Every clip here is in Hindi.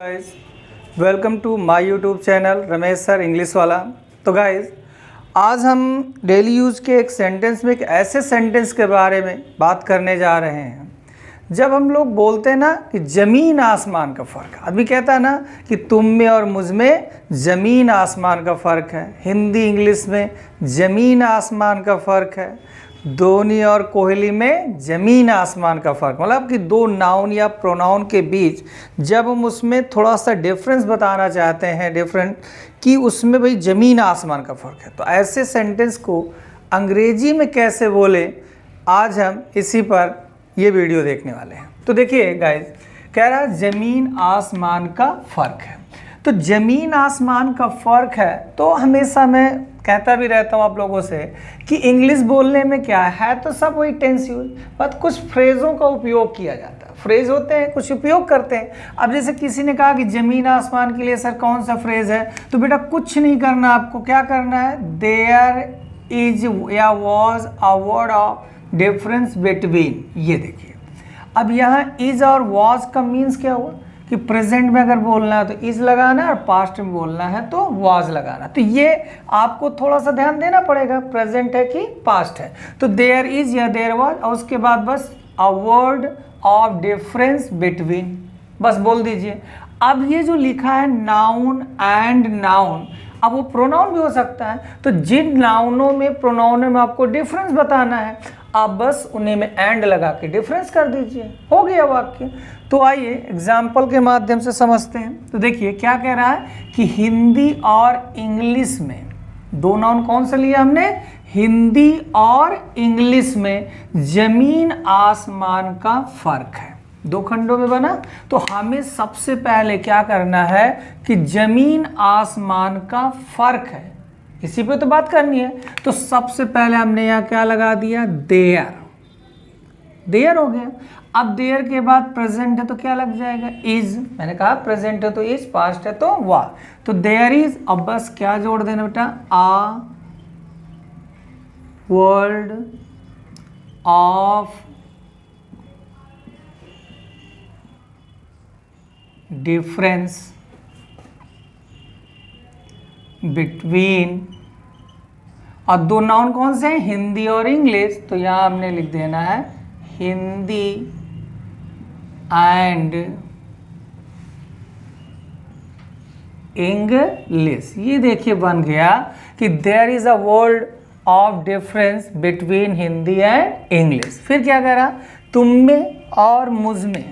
Guys welcome to my YouTube channel Ramesh sir English वाला। तो गाइस आज हम डेली यूज़ के एक सेंटेंस में एक ऐसे सेंटेंस के बारे में बात करने जा रहे हैं। जब हम लोग बोलते हैं ना कि ज़मीन आसमान का फ़र्क, आदमी कहता है ना कि तुम में और मुझ में ज़मीन आसमान का फ़र्क है। हिंदी इंग्लिश में ज़मीन आसमान का फ़र्क है। धोनी और कोहली में ज़मीन आसमान का फ़र्क, मतलब कि दो नाउन या प्रोनाउन के बीच जब हम उसमें थोड़ा सा डिफरेंस बताना चाहते हैं, डिफरेंट कि उसमें भाई ज़मीन आसमान का फ़र्क है, तो ऐसे सेंटेंस को अंग्रेजी में कैसे बोले, आज हम इसी पर ये वीडियो देखने वाले हैं। तो देखिए गाइस, कह रहा है ज़मीन आसमान का फ़र्क है। तो ज़मीन आसमान का फ़र्क है तो हमेशा मैं कहता भी रहता हूँ आप लोगों से कि इंग्लिश बोलने में क्या है तो सब वही टेंस यूज, बट कुछ फ्रेज़ों का उपयोग किया जाता है। फ्रेज़ होते हैं, कुछ उपयोग करते हैं। अब जैसे किसी ने कहा कि ज़मीन आसमान के लिए सर कौन सा फ्रेज़ है, तो बेटा कुछ नहीं करना, आपको क्या करना है, देयर इज या was a word of difference between. ये देखिए, अब यहाँ इज और वॉज का मीन्स क्या हुआ कि प्रेजेंट में अगर बोलना है तो इज लगाना है और पास्ट में बोलना है तो वॉज लगाना। तो ये आपको थोड़ा सा ध्यान देना पड़ेगा, प्रेजेंट है कि पास्ट है। तो देयर इज या देयर वॉज और उसके बाद बस अ वर्ड ऑफ डिफरेंस बिटवीन, बस बोल दीजिए। अब ये जो लिखा है नाउन एंड नाउन, अब वो प्रोनाउन भी हो सकता है। तो जिन नाउनों में प्रोनाउनों में आपको डिफरेंस बताना है, आप बस उन्हें में एंड लगा के डिफरेंस कर दीजिए, हो गया वाक्य। तो आइए एग्जाम्पल के माध्यम से समझते हैं। तो देखिए क्या कह रहा है कि हिंदी और इंग्लिश में, दो नाउन कौन सा लिया हमने, हिंदी और इंग्लिश में ज़मीन आसमान का फ़र्क है। दो खंडों में बना, तो हमें सबसे पहले क्या करना है कि ज़मीन आसमान का फ़र्क है, इसी पे तो बात करनी है। तो सबसे पहले हमने यहाँ क्या लगा दिया, देयर। देयर हो गया। अब देयर के बाद प्रेजेंट है तो क्या लग जाएगा, इज। मैंने कहा प्रेजेंट है तो इज, पास्ट है तो वाह। तो देयर इज, अब बस क्या जोड़ देना बेटा, आ वर्ल्ड ऑफ डिफरेंस बिटवीन, और दो नाउन कौन से हैं, हिंदी और इंग्लिश। तो यहाँ हमने लिख देना है हिंदी एंड इंग्लिश। ये देखिए बन गया कि there is a word of difference between Hindi and English. फिर क्या कह रहा, तुम में और मुझ में,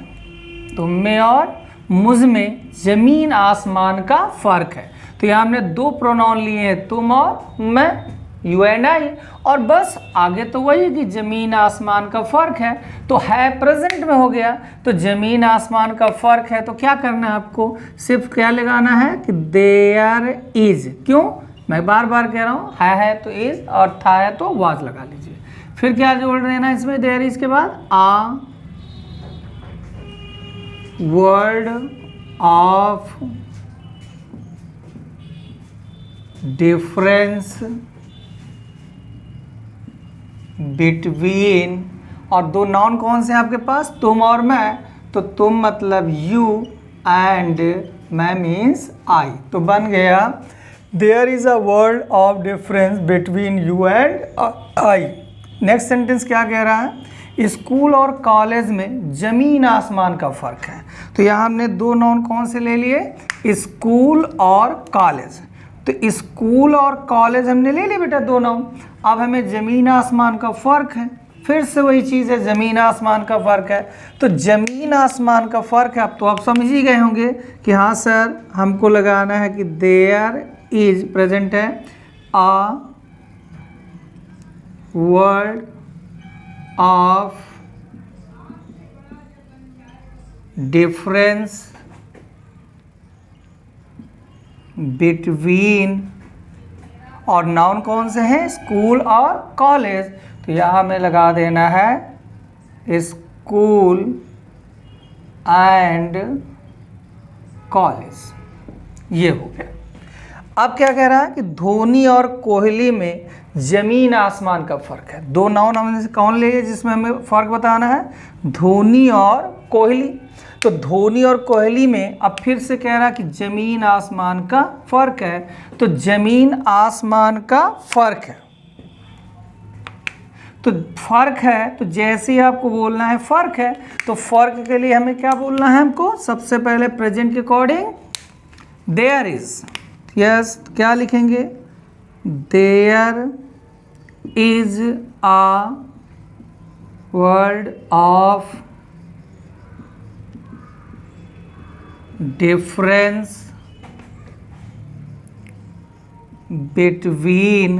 तुम में और मुझ में ज़मीन आसमान का फ़र्क है। तो यहाँ हमने दो प्रोनाउन लिए हैं, तुम और मैं, यू एंड आई, और बस आगे तो वही है कि ज़मीन आसमान का फ़र्क है। तो है प्रेजेंट में हो गया, तो ज़मीन आसमान का फ़र्क है तो क्या करना है आपको, सिर्फ क्या लगाना है कि देयर इज। क्यों, मैं बार बार कह रहा हूँ, है तो इज और था है तो वाज लगा लीजिए। फिर क्या जोड़ देना है इसमें, देयर इज के बाद आ वर्ड ऑफ डिफरेंस बिटवीन, और दो नाउन कौन से हैं आपके पास, तुम और मैं। तो तुम मतलब यू एंड मैं मीन्स आई। तो बन गया there is a word of difference between you and I. Next sentence क्या कह रहा है, स्कूल और कॉलेज में ज़मीन आसमान का फ़र्क है। तो यहाँ हमने दो नाउन कौन से ले लिए, स्कूल और कॉलेज। तो स्कूल और कॉलेज हमने ले लिए बेटा दो नाउन। अब हमें ज़मीन आसमान का फ़र्क है, फिर से वही चीज़ है, ज़मीन आसमान का फ़र्क है। तो ज़मीन आसमान का फ़र्क है, अब तो आप समझ ही गए होंगे कि हाँ सर हमको लगाना है कि देयर इज, प्रेजेंट है, आ वर्ड ऑफ डिफरेंस बिटवीन, और नाउन कौन से हैं, स्कूल और कॉलेज। तो यहाँ हमें लगा देना है स्कूल एंड कॉलेज। ये हो गया। अब क्या कह रहा है कि धोनी और कोहली में ज़मीन आसमान का फ़र्क है। दो नाउन हमने कौन लिए जिसमें हमें फ़र्क बताना है, धोनी और कोहली। तो धोनी और कोहली में अब फिर से कह रहा कि ज़मीन आसमान का फ़र्क है, तो ज़मीन आसमान का फ़र्क है। तो फ़र्क है, तो जैसे ही आपको बोलना है फ़र्क है, तो फ़र्क के लिए हमें क्या बोलना है, हमको सबसे पहले प्रेजेंट के अकॉर्डिंग देयर इज़, यस, क्या लिखेंगे, there is a word of difference between,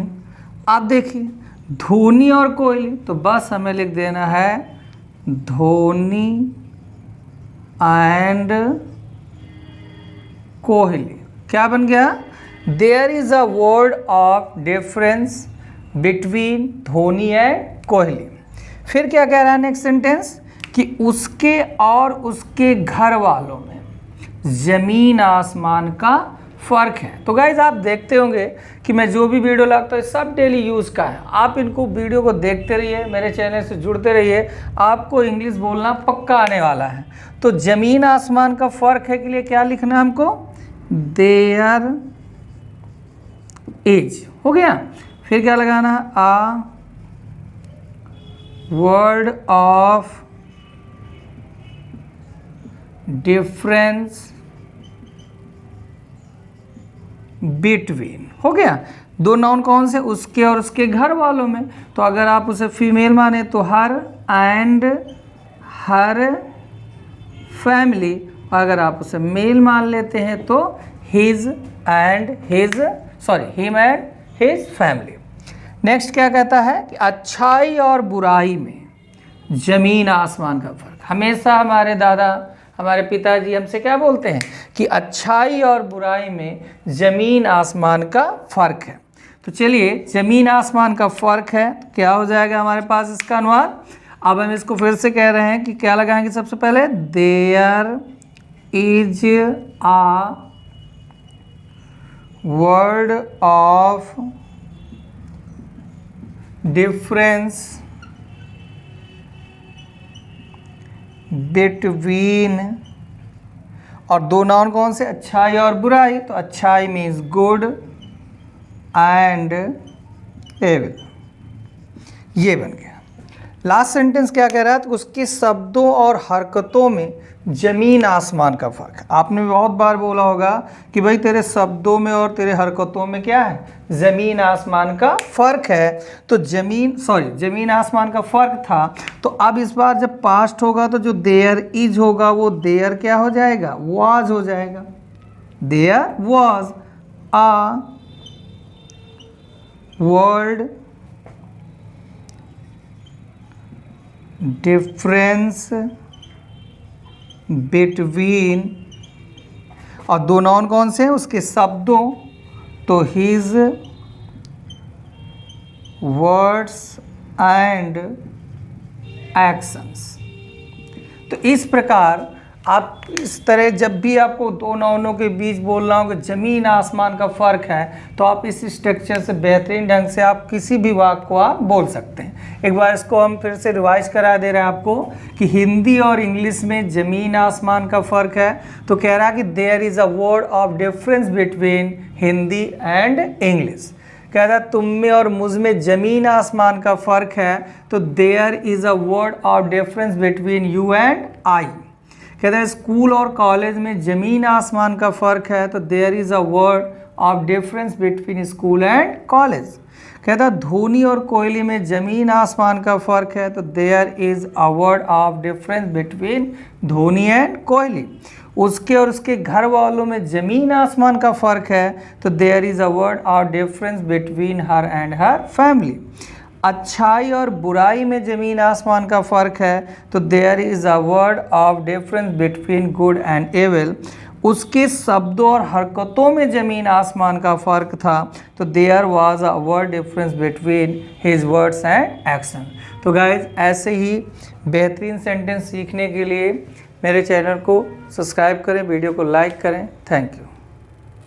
आप देखिए धोनी और कोहली, तो बस हमें लिख देना है धोनी एंड कोहली। क्या बन गया, there is a word of difference between Dhoni and Kohli. फिर क्या कह रहा है नेक्स्ट सेंटेंस, कि उसके और उसके घर वालों में ज़मीन आसमान का फ़र्क है। तो गाइज आप देखते होंगे कि मैं जो भी वीडियो लाता हूँ सब डेली यूज़ का है। आप इनको वीडियो को देखते रहिए, मेरे चैनल से जुड़ते रहिए, आपको इंग्लिश बोलना पक्का आने वाला है। तो ज़मीन आसमान का फ़र्क है के लिए क्या लिखना है हमको, देयर इज, हो गया। फिर क्या लगाना है, आ वर्ड ऑफ डिफरेंस बिटवीन, हो गया। दो नाउन कौन से, उसके और उसके घर वालों में, तो अगर आप उसे फीमेल माने तो हर एंड हर फैमिली, अगर आप उसे मेल मान लेते हैं तो his and his, sorry him and his family. Next क्या कहता है कि अच्छाई और बुराई में ज़मीन आसमान का फ़र्क। हमेशा हमारे दादा, हमारे पिताजी हमसे क्या बोलते हैं कि अच्छाई और बुराई में ज़मीन आसमान का फ़र्क है। तो चलिए ज़मीन आसमान का फ़र्क है, तो क्या हो जाएगा हमारे पास इसका अनुवाद। अब हम इसको फिर से कह रहे हैं कि क्या लगाएंगे, सबसे पहले there is a word of difference between, और दो नाउन कौन से, अच्छाई और बुराई, तो अच्छाई मीन्स गुड एंड एविल, ये बन गया। लास्ट सेंटेंस क्या कह रहा है, तो उसके शब्दों और हरकतों में ज़मीन आसमान का फ़र्क है। आपने बहुत बार बोला होगा कि भाई तेरे शब्दों में और तेरे हरकतों में क्या है, ज़मीन आसमान का फ़र्क है। तो ज़मीन आसमान का फ़र्क था, तो अब इस बार जब पास्ट होगा तो जो देयर इज होगा वो देयर क्या हो जाएगा, वाज हो जाएगा। There was a word difference between, और दो नाउन कौन से हैं, उसके शब्दों, तो हिज वर्ड्स एंड एक्शंस। तो इस प्रकार आप इस तरह जब भी आपको दो नाउनों के बीच बोलना हो कि ज़मीन आसमान का फ़र्क है, तो आप इस स्ट्रक्चर से बेहतरीन ढंग से आप किसी भी वाक्य को आप बोल सकते हैं। एक बार इसको हम फिर से रिवाइज करा दे रहे हैं आपको कि हिंदी और इंग्लिश में ज़मीन आसमान का फ़र्क है। तो कह रहा है कि there is a word of difference between Hindi and English. कह रहा तुम में और मुझ में ज़मीन आसमान का फ़र्क है, तो there is a word of difference between you and I. कहता है स्कूल और कॉलेज में ज़मीन आसमान का फ़र्क है, तो there is a word of difference between school and college. कहता है धोनी और कोहली में ज़मीन आसमान का फ़र्क है, तो there is a word of difference between Dhoni and Kohli. उसके और उसके घर वालों में ज़मीन आसमान का फ़र्क है, तो there is a word of difference between her and her family. अच्छाई और बुराई में ज़मीन आसमान का फ़र्क है, तो there is a word of difference between good and evil. उसके शब्दों और हरकतों में ज़मीन आसमान का फ़र्क था, तो there was a word difference between his words and action. तो गाइज ऐसे ही बेहतरीन सेंटेंस सीखने के लिए मेरे चैनल को सब्सक्राइब करें, वीडियो को लाइक करें। Thank you.